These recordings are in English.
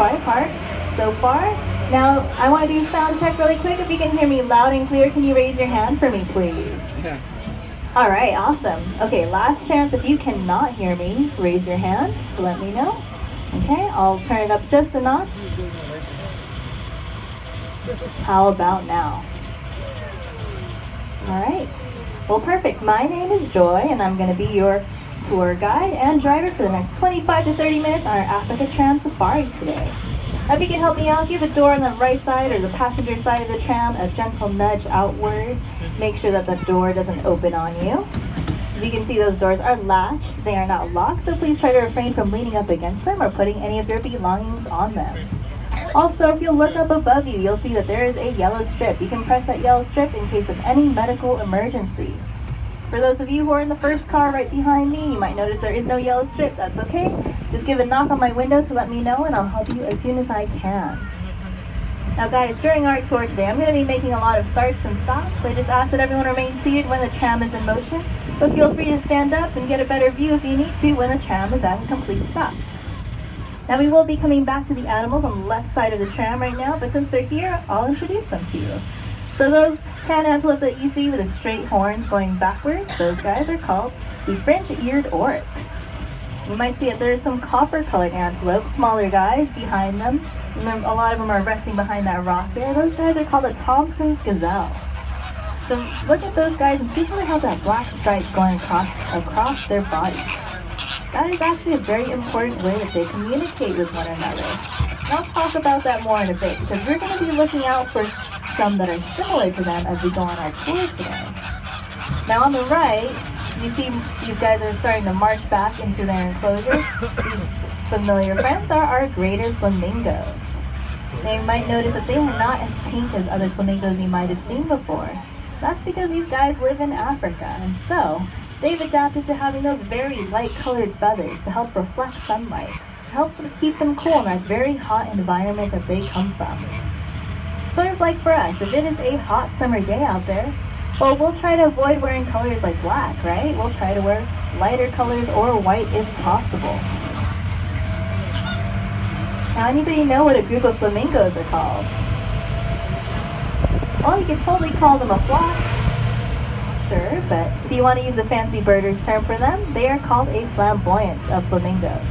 Safari Park so far. Now, I want to do a sound check really quick. If you can hear me loud and clear, can you raise your hand for me, please? Yeah. All right, awesome. Okay, last chance. If you cannot hear me, raise your hand to let me know. Okay, I'll turn it up just a notch. How about now? All right. Well, perfect. My name is Joy, and I'm going to be your tour guide and driver for the next 25 to 30 minutes on our Africa Tram Safari today. Now, if you can help me out, give the door on the right side or the passenger side of the tram a gentle nudge outward. Make sure that the door doesn't open on you. As you can see, those doors are latched. They are not locked, so please try to refrain from leaning up against them or putting any of your belongings on them. Also, if you look up above you, you'll see that there is a yellow strip. You can press that yellow strip in case of any medical emergency. For those of you who are in the first car right behind me, you might notice there is no yellow strip. That's okay. Just give a knock on my window to let me know, and I'll help you as soon as I can. Now guys, during our tour today, I'm going to be making a lot of starts and stops. So I just ask that everyone remain seated when the tram is in motion, but feel free to stand up and get a better view if you need to when the tram is at a complete stop. Now we will be coming back to the animals on the left side of the tram right now, but since they're here, I'll introduce them to you. So those tan antelopes that you see with the straight horns going backwards, those guys are called the French-eared oryx. You might see that there's some copper-colored antelopes, smaller guys behind them. And a lot of them are resting behind that rock there. Those guys are called the Thompson's gazelle. So look at those guys and see how they have that black stripe going across their body. That is actually a very important way that they communicate with one another. And I'll talk about that more in a bit, because we're going to be looking out for some that are similar to them as we go on our tour today. Now on the right, you see these guys are starting to march back into their enclosure. These familiar friends are our greater flamingos. Now you might notice that they are not as pink as other flamingos you might have seen before. That's because these guys live in Africa, and so they've adapted to having those very light-colored feathers to help reflect sunlight, to help them keep them cool in that very hot environment that they come from. Sort of like for us, if it is a hot summer day out there, well, we'll try to avoid wearing colors like black, right? We'll try to wear lighter colors or white if possible. Now, anybody know what a group of flamingos are called? Well, you could totally call them a flock. Sure, but if you want to use a fancy birder's term for them, they are called a flamboyance of flamingos.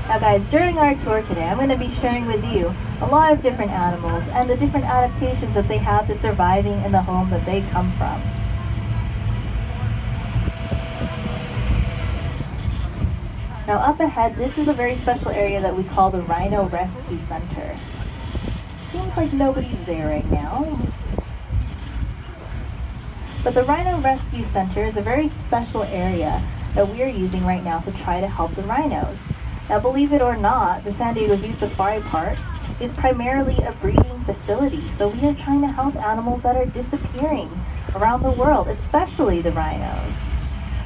Now guys, during our tour today, I'm going to be sharing with you a lot of different animals and the different adaptations that they have to surviving in the home that they come from. Now up ahead, this is a very special area that we call the Rhino Rescue Center. Seems like nobody's there right now. But the Rhino Rescue Center is a very special area that we are using right now to try to help the rhinos. Now believe it or not, the San Diego Zoo Safari Park is primarily a breeding facility, so we are trying to help animals that are disappearing around the world, especially the rhinos.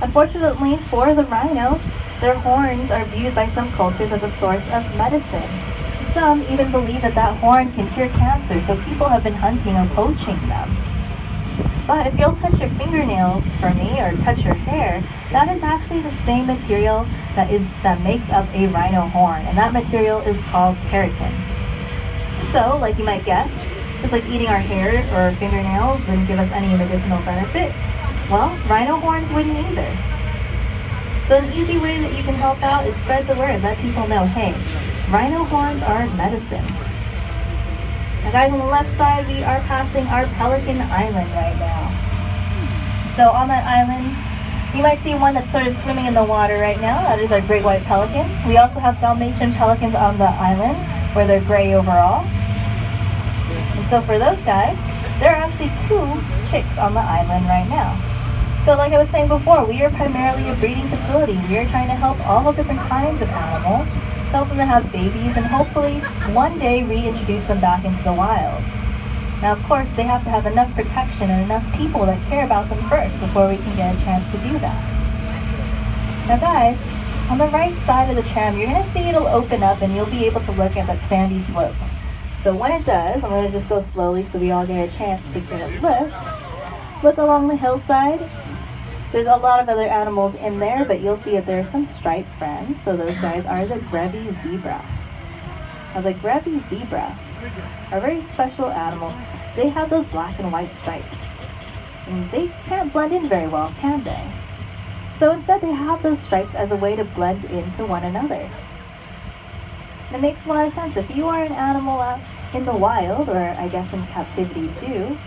Unfortunately for the rhinos, their horns are viewed by some cultures as a source of medicine. Some even believe that that horn can cure cancer, so people have been hunting or poaching them. But if you'll touch your fingernails for me or touch your hair, that is actually the same material that makes up a rhino horn, and that material is called keratin. So, like you might guess, just like eating our hair or fingernails wouldn't give us any medicinal benefit, well, rhino horns wouldn't either. So an easy way that you can help out is spread the word, let people know, hey, rhino horns are medicine. Now guys, on the left side, we are passing our Pelican Island right now. So on that island, you might see one that's sort of swimming in the water right now. That is our great white pelican. We also have Dalmatian pelicans on the island, where they're gray overall. And so for those guys, there are actually 2 chicks on the island right now. So like I was saying before, we are primarily a breeding facility. We are trying to help all different kinds of animals, help them to have babies, and hopefully one day reintroduce them back into the wild. Now of course, they have to have enough protection and enough people that care about them first before we can get a chance to do that. Now guys, on the right side of the tram, you're going to see it'll open up and you'll be able to look at that sandy slope. So when it does, I'm going to just go slowly so we all get a chance to get a look. Look along the hillside. There's a lot of other animals in there, but you'll see that there are some striped friends. So those guys are the Grevy zebra. Now the Grevy zebra are very special animals. They have those black and white stripes. And they can't blend in very well, can they? So instead they have those stripes as a way to blend into one another. It makes a lot of sense. If you are an animal out in the wild, or I guess in captivity too,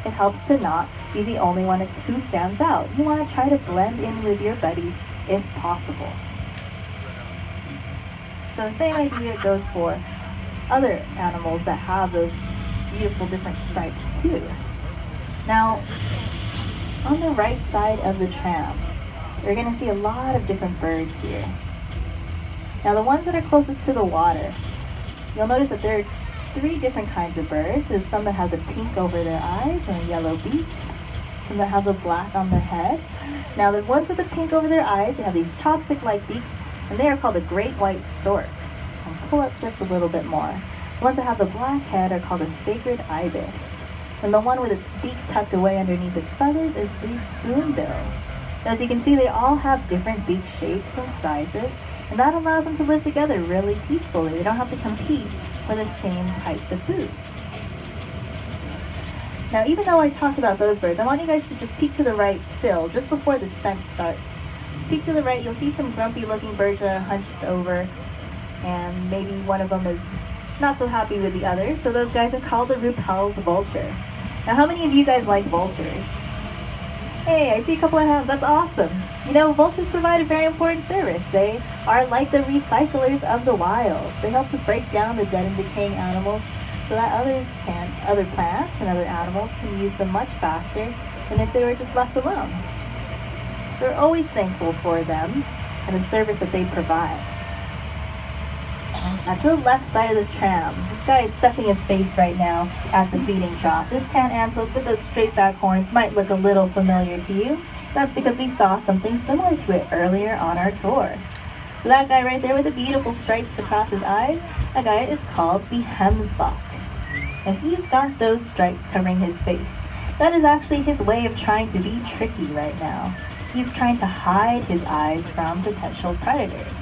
it helps to not be the only one who stands out. You want to try to blend in with your buddies if possible. So the same idea goes for other animals that have those beautiful different stripes too. Now, on the right side of the tram, you're going to see a lot of different birds here. Now the ones that are closest to the water, you'll notice that there are 3 different kinds of birds. There's some that have the pink over their eyes and a yellow beak, some that have the black on their head. Now the ones with the pink over their eyes, they have these chopstick-like beaks, and they are called a great white stork. I'll pull up just a little bit more. The ones that have the black head are called a sacred ibis. And the one with its beak tucked away underneath its feathers is the spoonbill. As you can see, they all have different beak shapes and sizes, and that allows them to live together really peacefully. They don't have to compete for the same types of food. Now, even though I talked about those birds, I want you guys to just peek to the right still, just before the descent starts. Peek to the right, you'll see some grumpy-looking birds that are hunched over, and maybe one of them is not so happy with the others, so those guys are called the Ruppel's vulture. Now, how many of you guys like vultures? Hey, I see a couple of hands. That's awesome. You know, vultures provide a very important service. They are like the recyclers of the wild. They help to break down the dead and decaying animals so that other plants and other animals can use them much faster than if they were just left alone. We're always thankful for them and the service that they provide. Now, to the left side of the tram, this guy is stuffing his face right now at the feeding trough. This tan antelope with those straight back horns might look a little familiar to you. That's because we saw something similar to it earlier on our tour. So that guy right there with the beautiful stripes across his eyes, that guy is called the Hemsbok. And he's got those stripes covering his face. That is actually his way of trying to be tricky right now. He's trying to hide his eyes from potential predators.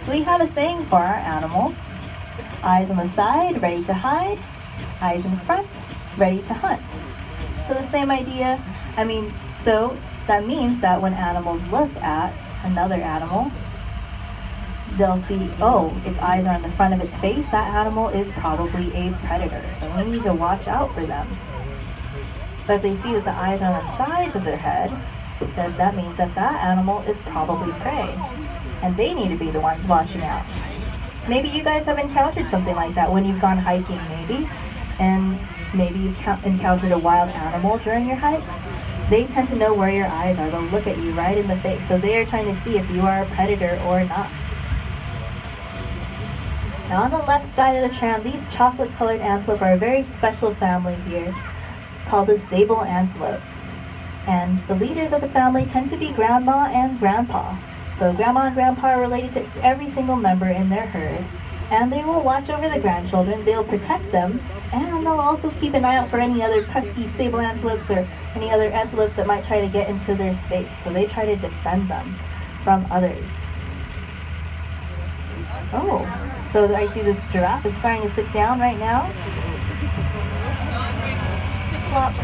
So we have a saying for our animals: eyes on the side, ready to hide; eyes in front, ready to hunt. So the same idea, so that means that when animals look at another animal, they'll see, oh, its eyes are on the front of its face, that animal is probably a predator. So we need to watch out for them. But if they see that the eyes are on the sides of their head, then that means that that animal is probably prey. And they need to be the ones watching out. Maybe you guys have encountered something like that when you've gone hiking, maybe, and maybe you've encountered a wild animal during your hike. They tend to know where your eyes are. They'll look at you right in the face. So they are trying to see if you are a predator or not. Now on the left side of the tram, these chocolate-colored antelope are a very special family here called the sable antelope. And the leaders of the family tend to be grandma and grandpa. So grandma and grandpa are related to every single member in their herd, and they will watch over the grandchildren, they'll protect them, and they'll also keep an eye out for any other pesky sable antelopes or any other antelopes that might try to get into their space. So they try to defend them from others. Oh, so I see this giraffe is starting to sit down right now. Plop.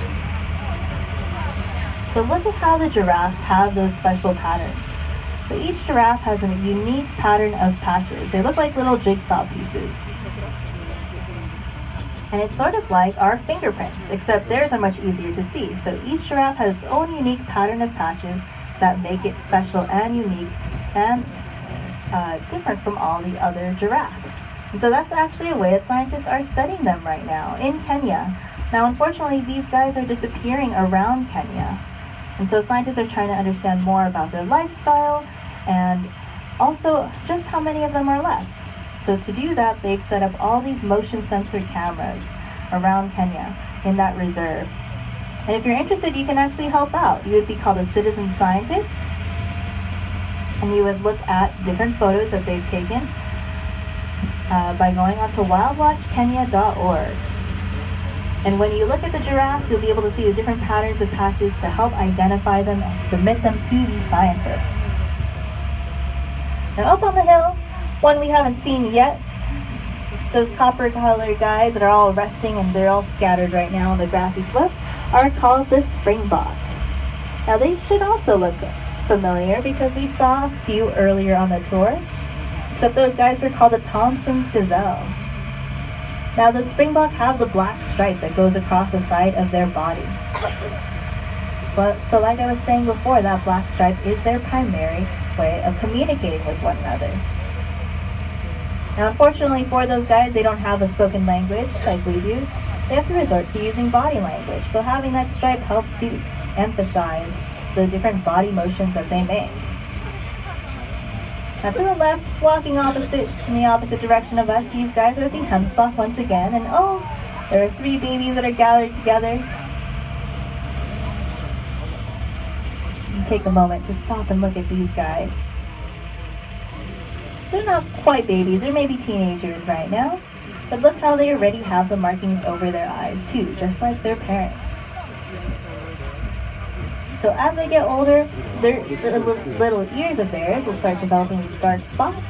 So look at how the giraffes have those special patterns. So each giraffe has a unique pattern of patches. They look like little jigsaw pieces. And it's sort of like our fingerprints, except theirs are much easier to see. So each giraffe has its own unique pattern of patches that make it special and unique and different from all the other giraffes. And so that's actually a way that scientists are studying them right now in Kenya. Now, unfortunately, these guys are disappearing around Kenya. And so scientists are trying to understand more about their lifestyle and also just how many of them are left. So to do that, they've set up all these motion sensor cameras around Kenya in that reserve. And if you're interested, you can actually help out. You would be called a citizen scientist, and you would look at different photos that they've taken by going on to wildwatchkenya.org. And when you look at the giraffes, you'll be able to see the different patterns of patches to help identify them and submit them to these scientists. Now up on the hill, one we haven't seen yet, those copper-colored guys that are all resting and they're all scattered right now on the grassy slope, are called the springbok. Now they should also look familiar because we saw a few earlier on the tour, except those guys were called the Thompson's gazelle. Now the springbok have the black stripe that goes across the side of their body. So like I was saying before, that black stripe is their primary way of communicating with one another. Now unfortunately for those guys, they don't have a spoken language like we do. They have to resort to using body language, so having that stripe helps to emphasize the different body motions that they make. Now to the left, walking in the opposite direction of us, these guys are the hemsbok once again, and oh, there are 3 babies that are gathered together. You take a moment to stop and look at these guys. They're not quite babies, they're maybe teenagers right now, but look how they already have the markings over their eyes too, just like their parents. So as they get older, their little ears of theirs will start developing these dark spots.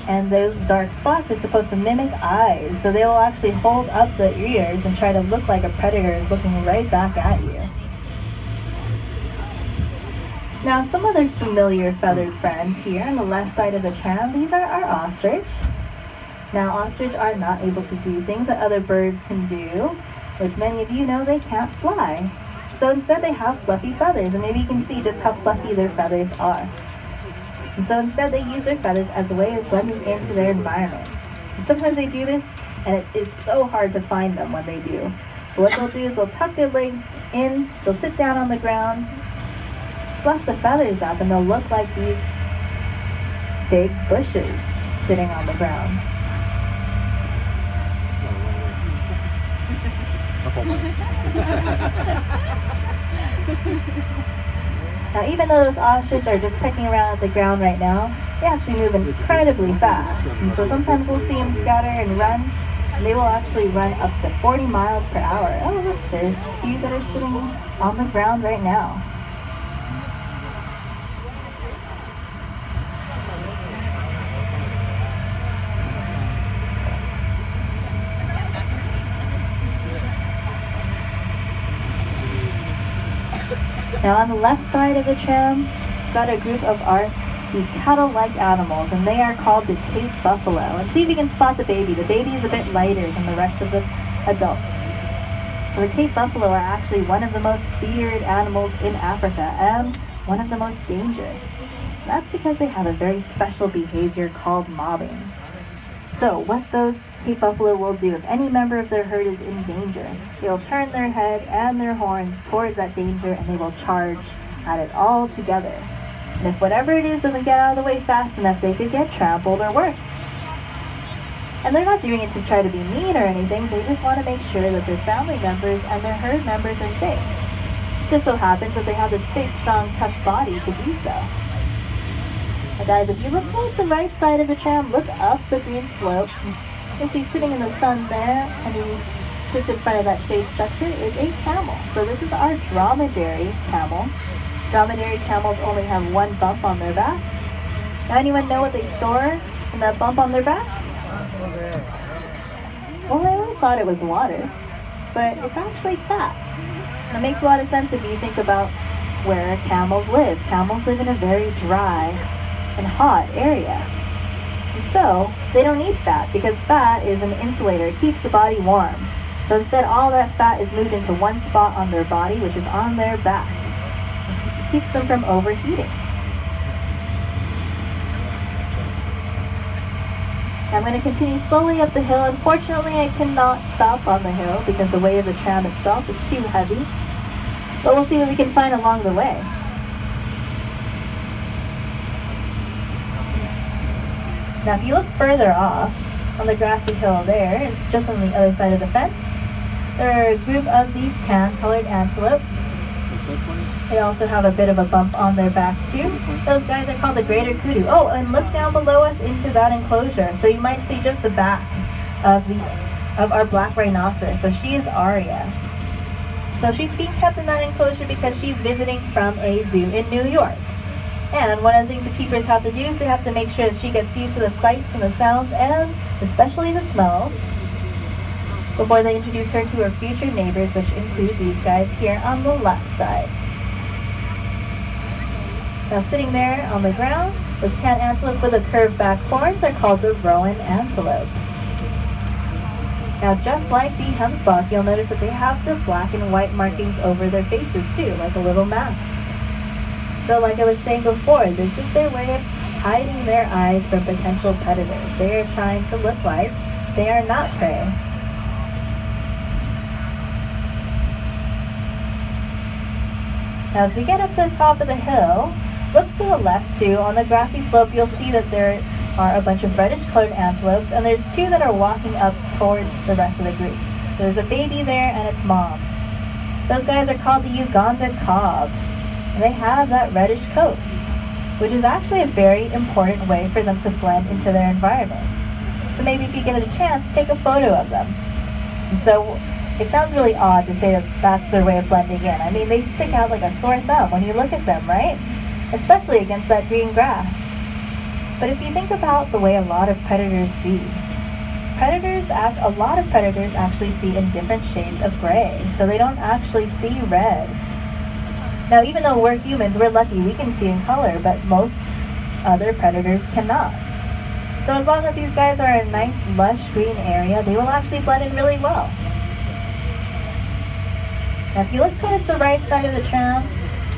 And those dark spots are supposed to mimic eyes, so they will actually hold up the ears and try to look like a predator is looking right back at you. Now some other familiar feathered friends here on the left side of the tram, these are our ostrich. Now ostrich are not able to do things that other birds can do, which many of you know they can't fly. So instead they have fluffy feathers, and maybe you can see just how fluffy their feathers are. And so instead they use their feathers as a way of blending into their environment. And sometimes they do this, and it is so hard to find them when they do. So what they'll do is they'll tuck their legs in, they'll sit down on the ground, fluff the feathers up, and they'll look like these big bushes sitting on the ground. Now even though those ostriches are just pecking around at the ground right now, they actually move incredibly fast. And so sometimes we'll see them scatter and run, and they will actually run up to 40 miles per hour. Oh look, there's a few that are sitting on the ground right now. Now on the left side of the tram, we've got a group of these cattle-like animals, and they are called the Cape buffalo. And see if you can spot the baby. The baby is a bit lighter than the rest of the adults. So the Cape buffalo are actually one of the most feared animals in Africa, and one of the most dangerous. And that's because they have a very special behavior called mobbing. So what those Cape buffalo will do if any member of their herd is in danger, they will turn their head and their horns towards that danger, and they will charge at it all together. And if whatever it is doesn't get out of the way fast enough, they could get trampled or worse. And they're not doing it to try to be mean or anything, they just want to make sure that their family members and their herd members are safe. It just so happens that they have this big, strong, tough body to do so. Now guys, if you look towards the right side of the tram, look up the green slope. You'll see sitting in the sun there, and just in front of that shade structure is a camel. So this is our dromedary camel. Dromedary camels only have one bump on their back. Now anyone know what they store in that bump on their back? Well, I always thought it was water, but it's actually fat. And it makes a lot of sense if you think about where camels live. Camels live in a very dry and hot area. And so, they don't need fat, because fat is an insulator. It keeps the body warm. So instead, all that fat is moved into one spot on their body, which is on their back. It keeps them from overheating. I'm going to continue slowly up the hill. Unfortunately, I cannot stop on the hill because the weight of the tram itself is too heavy. But we'll see what we can find along the way. Now if you look further off, on the grassy hill there, it's just on the other side of the fence, there are a group of these tan-colored antelopes. They also have a bit of a bump on their back too. Those guys are called the greater kudu. Oh, and look down below us into that enclosure. So you might see just the back of the of our black rhinoceros. So she is Aria. So she's being kept in that enclosure because she's visiting from a zoo in New York. And one of the things the keepers have to do is they have to make sure that she gets used to the sights and the sounds, and especially the smells, before they introduce her to her future neighbors, which include these guys here on the left side. Now sitting there on the ground, those tan antelopes with the curved back horns are called the rowan antelope. Now just like the hunchback, you'll notice that they have the black and white markings over their faces too, like a little mask. So like I was saying before, this is their way of hiding their eyes from potential predators. They are trying to look like they are not prey. Now as we get up to the top of the hill, look to the left too. On the grassy slope, you'll see that there are a bunch of reddish-colored antelopes, and there's two that are walking up towards the rest of the group. There's a baby there and its mom. Those guys are called the Uganda cob, and they have that reddish coat, which is actually a very important way for them to blend into their environment. So maybe if you get a chance, take a photo of them. And so it sounds really odd to say that that's their way of blending in. I mean, they stick out like a sore thumb when you look at them, right? Especially against that green grass. But if you think about the way a lot of predators see, a lot of predators actually see in different shades of gray, so they don't actually see red. Now, even though we're humans, we're lucky we can see in color, but most other predators cannot. So as long as these guys are in a nice, lush green area, they will actually blend in really well. Now, if you look towards the right side of the tram,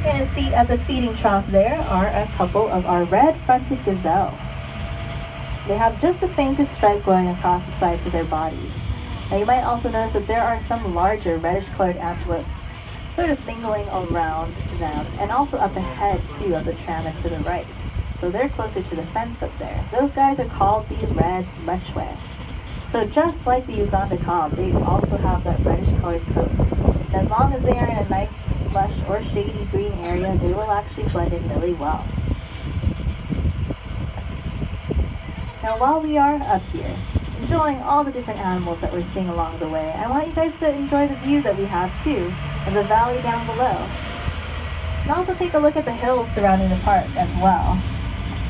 you're going to see at the feeding trough there are a couple of our red-fronted gazelles. They have just the faintest stripe going across the sides of their bodies. Now you might also notice that there are some larger reddish-colored antelopes sort of mingling around them, and also up ahead too of the tram and to the right. So they're closer to the fence up there. Those guys are called the red lechwe. So just like the Uganda cob, they also have that reddish-colored coat. And as long as they are in a nice, lush or shady green area, they will actually blend in really well. Now while we are up here, enjoying all the different animals that we're seeing along the way, I want you guys to enjoy the view that we have too, of the valley down below. And also take a look at the hills surrounding the park as well.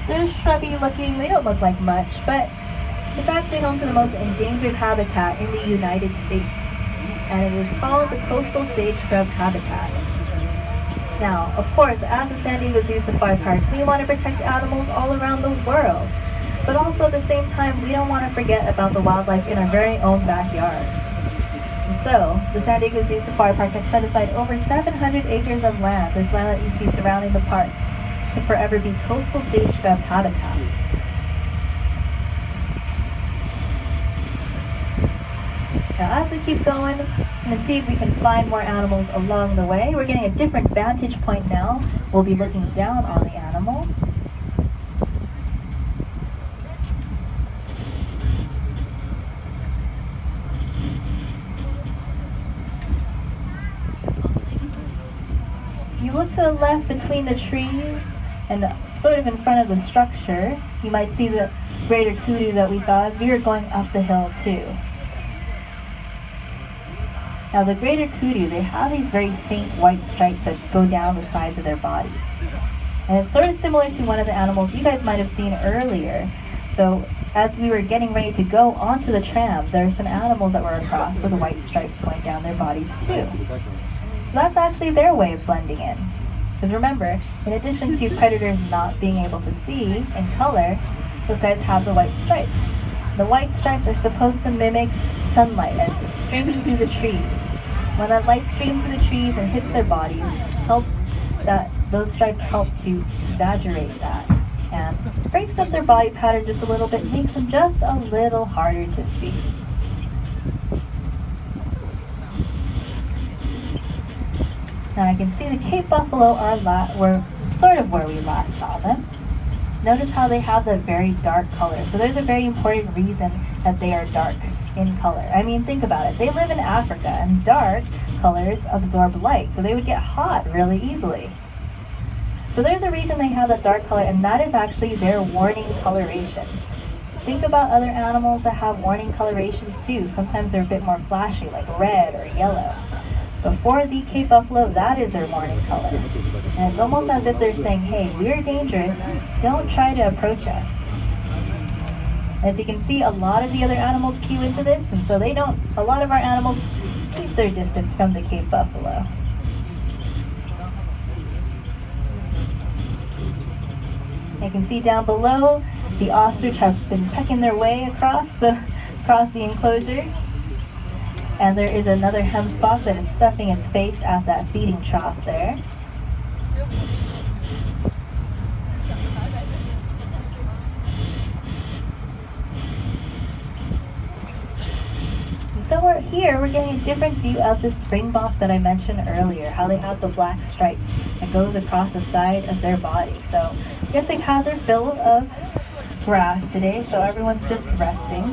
They're shrubby looking, they don't look like much, but it's actually home to the most endangered habitat in the United States. And it is called the coastal sage scrub habitat. Now, of course, as the San Diego Zoo Safari Park, we want to protect animals all around the world. But also at the same time, we don't want to forget about the wildlife in our very own backyard. And so, the San Diego Zoo Safari Park has set aside over 700 acres of land, this land that you see surrounding the park, to forever be coastal sage scrub habitat. Now as we keep going, and see if we can find more animals along the way, we're getting a different vantage point now. We'll be looking down on the animal. If you look to the left between the trees and sort of in front of the structure, you might see the greater kudu that we saw as we were going up the hill too. Now the greater kudu, they have these very faint white stripes that go down the sides of their bodies. And it's sort of similar to one of the animals you guys might have seen earlier. So as we were getting ready to go onto the tram, there are some animals that were across with white stripes going down their bodies too. So that's actually their way of blending in. Because remember, in addition to predators not being able to see in color, those guys have the white stripes. The white stripes are supposed to mimic sunlight as it streams through the trees. When that light streams through the trees and hits their bodies, those stripes help to exaggerate that and breaks up their body pattern just a little bit, makes them just a little harder to see. Now I can see the Cape Buffalo were sort of where we last saw them. Notice how they have that very dark color. So there's a very important reason that they are dark in color. I mean, think about it. They live in Africa, and dark colors absorb light, so they would get hot really easily. So there's a reason they have that dark color, and that is actually their warning coloration. Think about other animals that have warning colorations too. Sometimes they're a bit more flashy, like red or yellow. But for the Cape buffalo, that is their warning color. And it's almost as if they're saying, hey, we're dangerous, don't try to approach us. As you can see, a lot of the other animals cue into this, and so a lot of our animals keep their distance from the Cape buffalo. You can see down below, the ostrich has been pecking their way across the enclosure. And there is another hem spot that is stuffing its face at that feeding trough there. So we're getting a different view of the springbok that I mentioned earlier, how they have the black stripe that goes across the side of their body. So I guess they've had their fill of grass today, so everyone's just resting.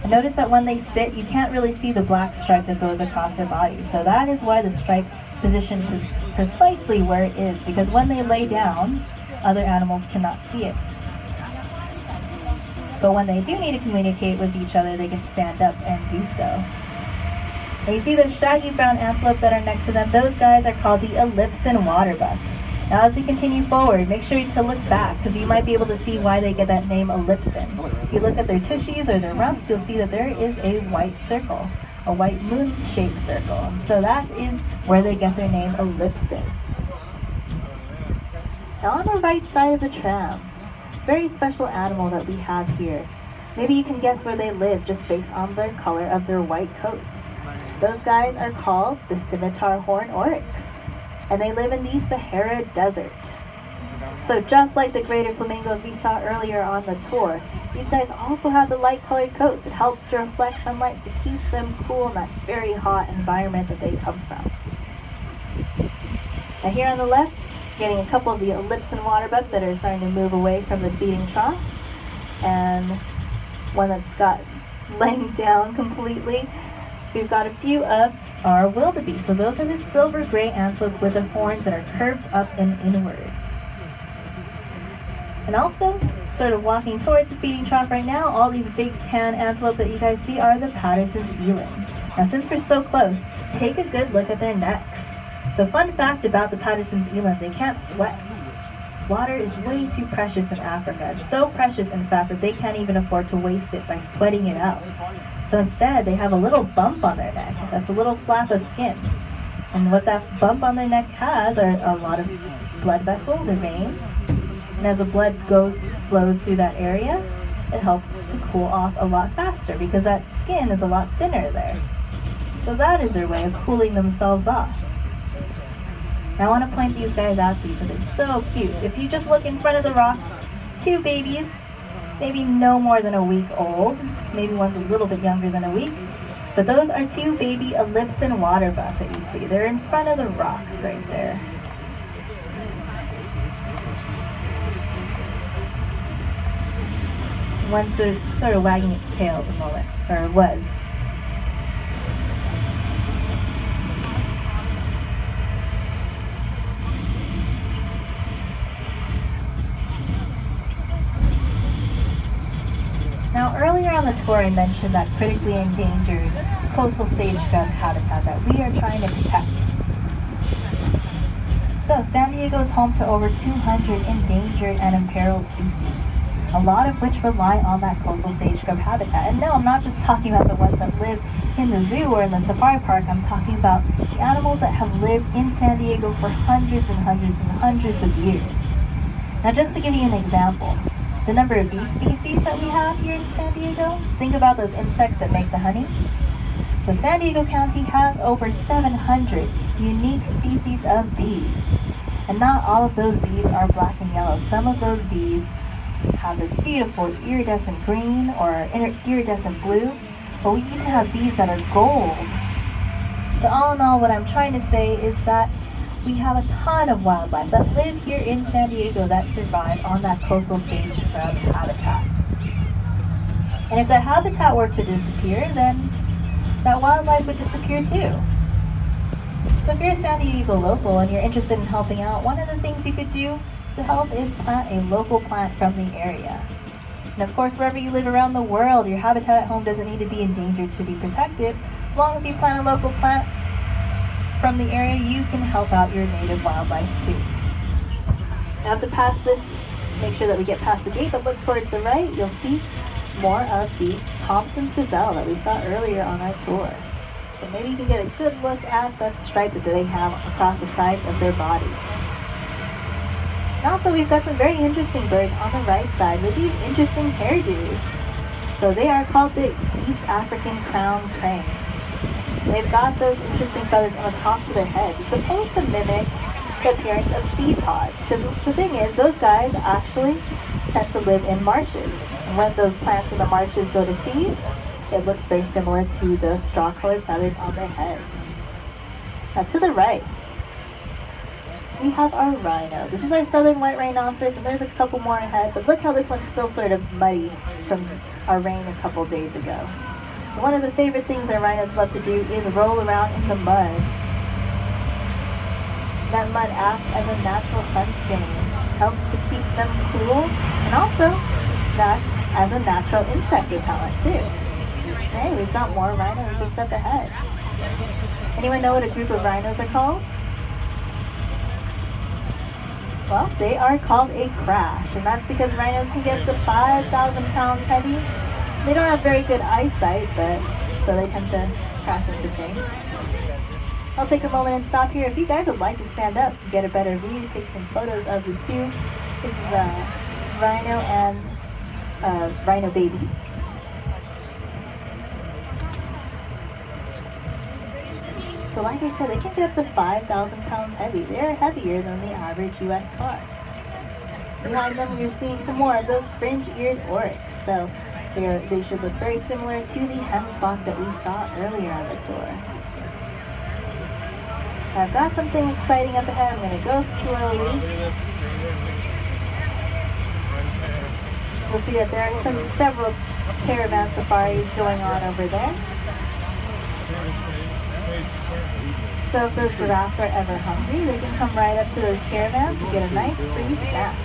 And notice that when they sit, you can't really see the black stripe that goes across their body. So that is why the stripe position is precisely where it is, because when they lay down, other animals cannot see it. But when they do need to communicate with each other, they can stand up and do so. And you see those shaggy brown antelopes that are next to them, those guys are called the Ellipsan waterbuck. Now as we continue forward, make sure to look back, because you might be able to see why they get that name Ellipsan. If you look at their tushies or their rumps, you'll see that there is a white circle, a white moon-shaped circle. So that is where they get their name Ellipsan. Now on the right side of the tram, very special animal that we have here. Maybe you can guess where they live just based on the color of their white coats. Those guys are called the scimitar horn oryx, and they live in the Sahara Desert. So just like the greater flamingos we saw earlier on the tour, these guys also have the light colored coats. It helps to reflect sunlight to keep them cool in that very hot environment that they come from. Now here on the left, getting a couple of the Ellipsan waterbucks that are starting to move away from the feeding trough, and one that's got laying down completely. We've got a few of our wildebeest. So those are the silver gray antelopes with the horns that are curved up and inward. And also, sort of walking towards the feeding trough right now, all these big tan antelopes that you guys see are the Patterson's eland. Now since we're so close, take a good look at their necks. The fun fact about the Patterson's eland, they can't sweat. Water is way too precious in Africa. It's so precious, in fact, that they can't even afford to waste it by sweating it out. So instead, they have a little bump on their neck. That's a little flap of skin. And what that bump on their neck has are a lot of blood vessels or veins. And as the blood flows through that area, it helps to cool off a lot faster because that skin is a lot thinner there. So that is their way of cooling themselves off. Now I want to point these guys out to you because they're so cute. If you just look in front of the rock, two babies, maybe no more than a week old. Maybe one's a little bit younger than a week. But those are two baby Ellipsan waterbucks that you see. They're in front of the rocks right there. One's sort of wagging its tail at the moment, or was. Now earlier on the tour I mentioned that critically endangered coastal sage-grouse habitat that we are trying to protect. So San Diego is home to over 200 endangered and imperiled species, a lot of which rely on that coastal sage-grouse habitat. And no, I'm not just talking about the ones that live in the zoo or in the safari park. I'm talking about the animals that have lived in San Diego for hundreds and hundreds and hundreds of years. Now just to give you an example, the number of bee species that we have here in San Diego, think about those insects that make the honey. So San Diego County has over 700 unique species of bees. And not all of those bees are black and yellow. Some of those bees have this beautiful iridescent green or iridescent blue, but we even have bees that are gold. So all in all, what I'm trying to say is that we have a ton of wildlife that live here in San Diego that survive on that coastal sage-grouse habitat. And if that habitat were to disappear, then that wildlife would disappear too. So if you're a San Diego local and you're interested in helping out, one of the things you could do to help is plant a local plant from the area. And of course, wherever you live around the world, your habitat at home doesn't need to be endangered to be protected. As long as you plant a local plant from the area, you can help out your native wildlife too. Now to pass this, make sure that we get past the gate, but look towards the right, you'll see more of the Thompson's gazelle that we saw earlier on our tour. So maybe you can get a good look at the stripe that they have across the sides of their body. And also we've got some very interesting birds on the right side with these interesting hairdos. So they are called the East African crown crane. They've got those interesting feathers on the tops of their heads. It's supposed to mimic the appearance of sea pods. Because the thing is, those guys actually tend to live in marshes. And when those plants in the marshes go to seed, it looks very similar to the straw-colored feathers on their heads. Now to the right, we have our rhino. This is our southern white rhinoceros, and there's a couple more ahead, but look how this one's still sort of muddy from our rain a couple days ago. And one of the favorite things our rhinos love to do is roll around in the mud. That mud acts as a natural sunscreen, helps to keep them cool, and also acts as a natural insect repellent too. Okay, we've got more rhinos just up ahead. Anyone know what a group of rhinos are called? Well, they are called a crash, and that's because rhinos can get up to 5,000 pounds heavy. They don't have very good eyesight, but so they tend to crash into things. I'll take a moment and stop here. If you guys would like to stand up to get a better view, take some photos of the two. This is a rhino and rhino baby. So like I said, they can get up to 5,000 pounds heavy. They're heavier than the average U.S. car. Behind them, you're seeing some more of those fringe-eared oryx. So they should look very similar to the hemsbok that we saw earlier on the tour. I've got something exciting up ahead. I'm going to go slowly. You'll see that there are several caravan safaris going on over there. So if those giraffes are ever hungry, they can come right up to those caravans and get a nice free snack.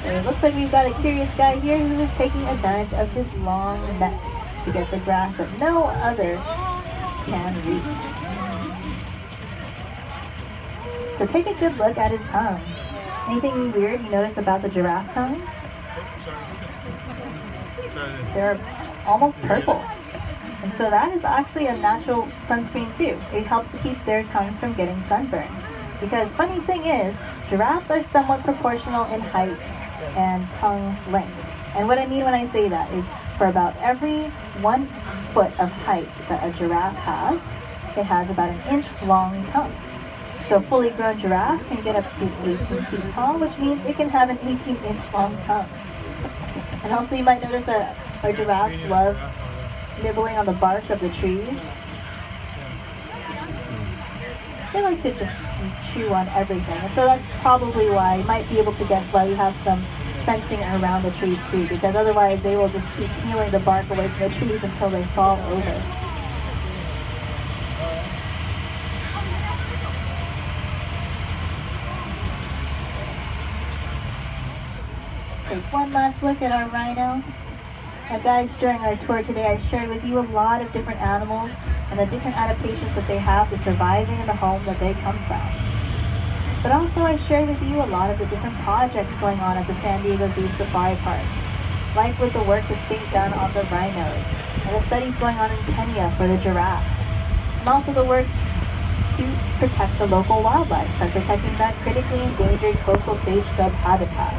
So it looks like we've got a curious guy here who is taking advantage of his long neck to get the grass that no other can reach. So take a good look at his tongue. Anything weird you notice about the giraffe tongue? They're almost purple. And so that is actually a natural sunscreen too. It helps to keep their tongues from getting sunburned. Because funny thing is, giraffes are somewhat proportional in height and tongue length. And what I mean when I say that is for about every 1 foot of height that a giraffe has, it has about an inch long tongue. So a fully grown giraffe can get up to 18 feet tall, which means it can have an 18-inch long tongue. And also you might notice that our giraffes love nibbling on the bark of the trees. They like to just chew on everything, and so that's probably why, you might be able to guess why we have some fencing around the trees too, because otherwise they will just keep peeling the bark away from the trees until they fall over. Take one last look at our rhino. Now guys, during our tour today, I shared with you a lot of different animals and the different adaptations that they have to surviving in the home that they come from. But also I shared with you a lot of the different projects going on at the San Diego Zoo Safari Park, like with the work that's being done on the rhinos, and the studies going on in Kenya for the giraffes, and also the work to protect the local wildlife by protecting that critically endangered coastal sage-grub habitat.